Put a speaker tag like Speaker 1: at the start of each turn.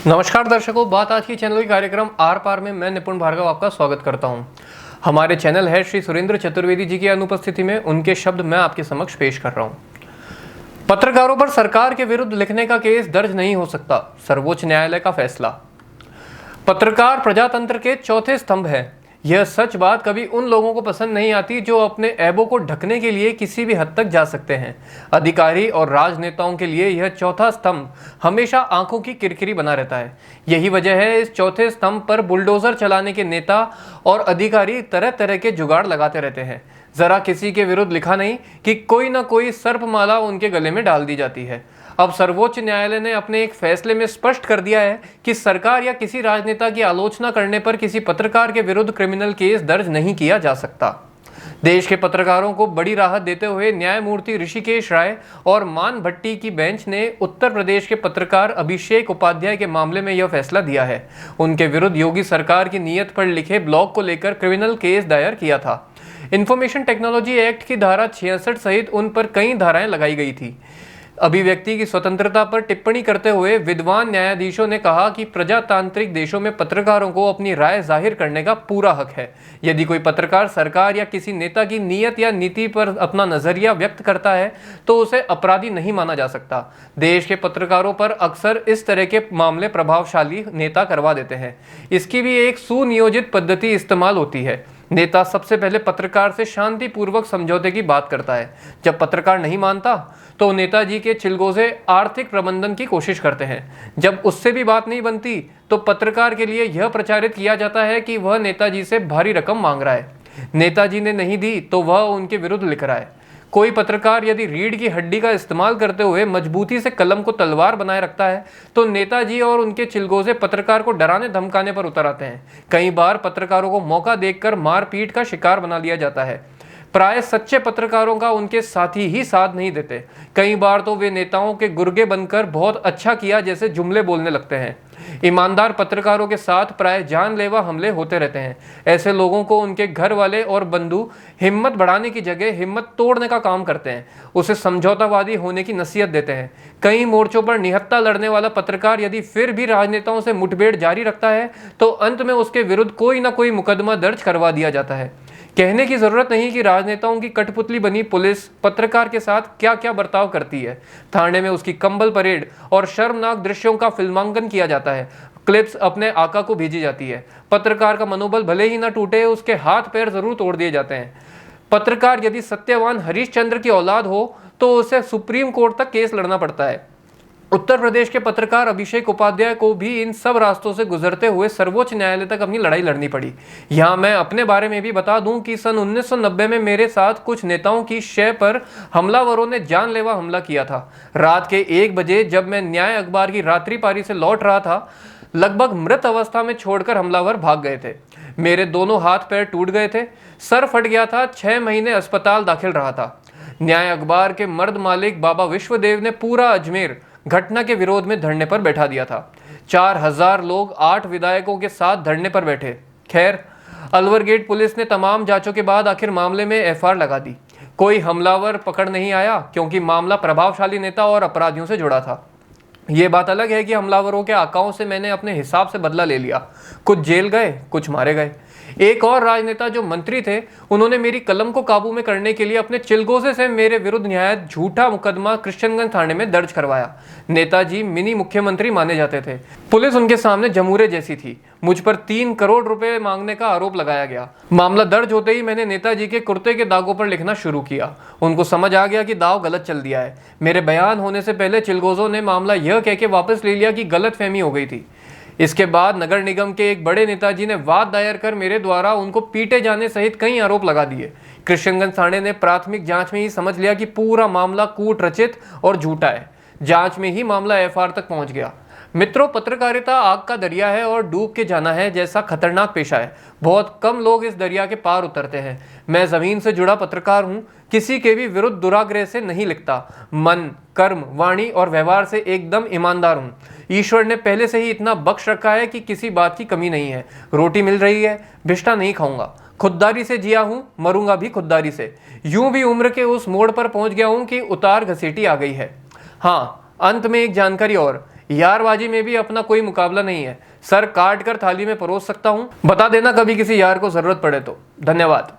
Speaker 1: नमस्कार दर्शकों, बात आज की चैनल के कार्यक्रम आर पार में मैं निपुण भार्गव आपका स्वागत करता हूं। हमारे चैनल है श्री सुरेंद्र चतुर्वेदी जी की अनुपस्थिति में उनके शब्द मैं आपके समक्ष पेश कर रहा हूं। पत्रकारों पर सरकार के विरुद्ध लिखने का केस दर्ज नहीं हो सकता, सर्वोच्च न्यायालय का फैसला। पत्रकार प्रजातंत्र के चौथे स्तंभ है। यह सच बात कभी उन लोगों को पसंद नहीं आती जो अपने ऐबों को ढकने के लिए किसी भी हद तक जा सकते हैं। अधिकारी और राजनेताओं के लिए यह चौथा स्तंभ हमेशा आंखों की किरकिरी बना रहता है। यही वजह है इस चौथे स्तंभ पर बुलडोजर चलाने के नेता और अधिकारी तरह तरह के जुगाड़ लगाते रहते हैं। जरा किसी के विरुद्ध लिखा नहीं कि कोई ना कोई सर्पमाला उनके गले में डाल दी जाती है। अब सर्वोच्च न्यायालय ने अपने एक फैसले में स्पष्ट कर दिया है कि सरकार या किसी राजनेता की आलोचना करने पर किसी पत्रकार के विरुद्ध क्रिमिनल केस दर्ज नहीं किया जा सकता। देश के पत्रकारों को बड़ी राहत देते हुए न्यायमूर्ति ऋषिकेश राय और मान भट्टी की बेंच ने उत्तर प्रदेश के पत्रकार अभिषेक उपाध्याय के मामले में यह फैसला दिया है। उनके विरुद्ध योगी सरकार की नीयत पर लिखे ब्लॉग को लेकर क्रिमिनल केस दायर किया था। इंफॉर्मेशन टेक्नोलॉजी एक्ट की धारा 66 सहित उन पर कई धाराएं लगाई गई थी। अभिव्यक्ति की स्वतंत्रता पर टिप्पणी करते हुए विद्वान न्यायाधीशों ने कहा कि प्रजातांत्रिक देशों में पत्रकारों को अपनी राय जाहिर करने का पूरा हक है। यदि कोई पत्रकार सरकार या किसी नेता की नीयत या नीति पर अपना नजरिया व्यक्त करता है तो उसे अपराधी नहीं माना जा सकता। देश के पत्रकारों पर अक्सर इस तरह के मामले प्रभावशाली नेता करवा देते हैं। इसकी भी एक सुनियोजित पद्धति इस्तेमाल होती है। नेता सबसे पहले पत्रकार से शांतिपूर्वक समझौते की बात करता है। जब पत्रकार नहीं मानता तो नेताजी के चिलगोजे आर्थिक प्रबंधन की कोशिश करते हैं। जब उससे भी बात नहीं बनती तो पत्रकार के लिए यह प्रचारित किया जाता है कि वह नेताजी से भारी रकम मांग रहा है। नेताजी ने नहीं दी तो वह उनके विरुद्ध लिख रहा है। कोई पत्रकार यदि रीढ़ की हड्डी का इस्तेमाल करते हुए मजबूती से कलम को तलवार बनाए रखता है तो नेताजी और उनके चिलगोजे पत्रकार को डराने धमकाने पर उतर आते हैं। कई बार पत्रकारों को मौका देखकर मारपीट का शिकार बना लिया जाता है। प्राय सच्चे पत्रकारों का उनके साथी ही साथ नहीं देते। कई बार तो वे नेताओं के गुर्गे बनकर बहुत अच्छा किया जैसे जुमले बोलने लगते हैं। ईमानदार पत्रकारों के साथ प्राय जानलेवा हमले होते रहते हैं। ऐसे लोगों को उनके घर वाले और बंधु हिम्मत बढ़ाने की जगह हिम्मत तोड़ने का काम करते हैं। उसे समझौतावादी होने की नसीहत देते हैं। कई मोर्चों पर निहत्था लड़ने वाला पत्रकार यदि फिर भी राजनेताओं से मुठभेड़ जारी रखता है तो अंत में उसके विरुद्ध कोई ना कोई मुकदमा दर्ज करवा दिया जाता है। कहने की जरूरत नहीं कि राजनेताओं की कठपुतली बनी पुलिस पत्रकार के साथ क्या क्या बर्ताव करती है। थाने में उसकी कंबल परेड और शर्मनाक दृश्यों का फिल्मांकन किया जाता है। क्लिप्स अपने आका को भेजी जाती है। पत्रकार का मनोबल भले ही ना टूटे, उसके हाथ पैर जरूर तोड़ दिए जाते हैं। पत्रकार यदि सत्यवान हरिश्चंद्र की औलाद हो तो उसे सुप्रीम कोर्ट तक केस लड़ना पड़ता है। उत्तर प्रदेश के पत्रकार अभिषेक उपाध्याय को भी इन सब रास्तों से गुजरते हुए सर्वोच्च न्यायालय तक अपनी लड़ाई लड़नी पड़ी। यहाँ मैं अपने बारे में भी बता दूं कि सन 1990 में मेरे साथ कुछ नेताओं की शय पर हमलावरों ने जानलेवा हमला किया था। रात के 1 बजे जब मैं न्याय अखबार की रात्रि पारी से लौट रहा था, लगभग मृत अवस्था में छोड़कर हमलावर भाग गए थे। मेरे दोनों हाथ पैर टूट गए थे, सर फट गया था, 6 महीने अस्पताल दाखिल रहा था। न्याय अखबार के मर्द मालिक बाबा विश्वदेव ने पूरा अजमेर घटना के विरोध में धरने पर बैठा दिया था। 4000 लोग 8 विधायकों के साथ धरने पर बैठे। खैर, अलवर गेट पुलिस ने तमाम जांचों के बाद आखिर मामले में एफआईआर लगा दी। कोई हमलावर पकड़ नहीं आया क्योंकि मामला प्रभावशाली नेता और अपराधियों से जुड़ा था। ये बात अलग है कि हमलावरों के आकाओं से मैंने अपने हिसाब से बदला ले लिया। कुछ जेल गए, कुछ मारे गए। एक और राजनेता जो मंत्री थे, उन्होंने मेरी कलम को काबू में करने के लिए अपने चिलगोजे से मेरे विरुद्ध न्यायालय झूठा मुकदमा कृष्णगंज थाने में दर्ज करवाया। नेताजी मिनी मुख्यमंत्री माने जाते थे। पुलिस उनके सामने जमूरे जैसी थी। मुझ पर 3 करोड़ रुपए मांगने का आरोप लगाया गया। मामला दर्ज होते ही मैंने नेताजी के कुर्ते के दागों पर लिखना शुरू किया। उनको समझ आ गया कि दाव गलत चल दिया है। मेरे बयान होने से पहले चिलगोजों ने मामला यह कह के वापस ले लिया कि गलतफहमी हो गई थी। इसके बाद नगर निगम के एक बड़े नेताजी ने वाद दायर कर मेरे द्वारा उनको पीटे जाने सहित कई आरोप लगा दिए। कृष्णगंज थाने ने प्राथमिक जांच में ही समझ लिया कि पूरा मामला कूट रचित और झूठा है। जांच में ही मामला एफआईआर तक पहुंच गया। मित्रों, पत्रकारिता आग का दरिया है और डूब के जाना है जैसा खतरनाक पेशा है। बहुत कम लोग इस दरिया के पार उतरते हैं। मैं जमीन से जुड़ा पत्रकार हूँ। किसी के भी विरुद्ध दुराग्रह से नहीं लिखता। मन, कर्म, वाणी और व्यवहार से एकदम ईमानदार हूँ। ईश्वर ने पहले से ही इतना बख्श रखा है कि किसी बात की कमी नहीं है। रोटी मिल रही है, भिष्टा नहीं खाऊंगा। खुददारी से जिया हूँ, मरूंगा भी खुददारी से। यूं भी उम्र के उस मोड़ पर पहुंच गया हूँ कि उतार घसीटी आ गई है। हाँ, अंत में एक जानकारी और, यारबाजी में भी अपना कोई मुकाबला नहीं है। सर काट कर थाली में परोस सकता हूँ, बता देना कभी किसी यार को जरूरत पड़े तो। धन्यवाद।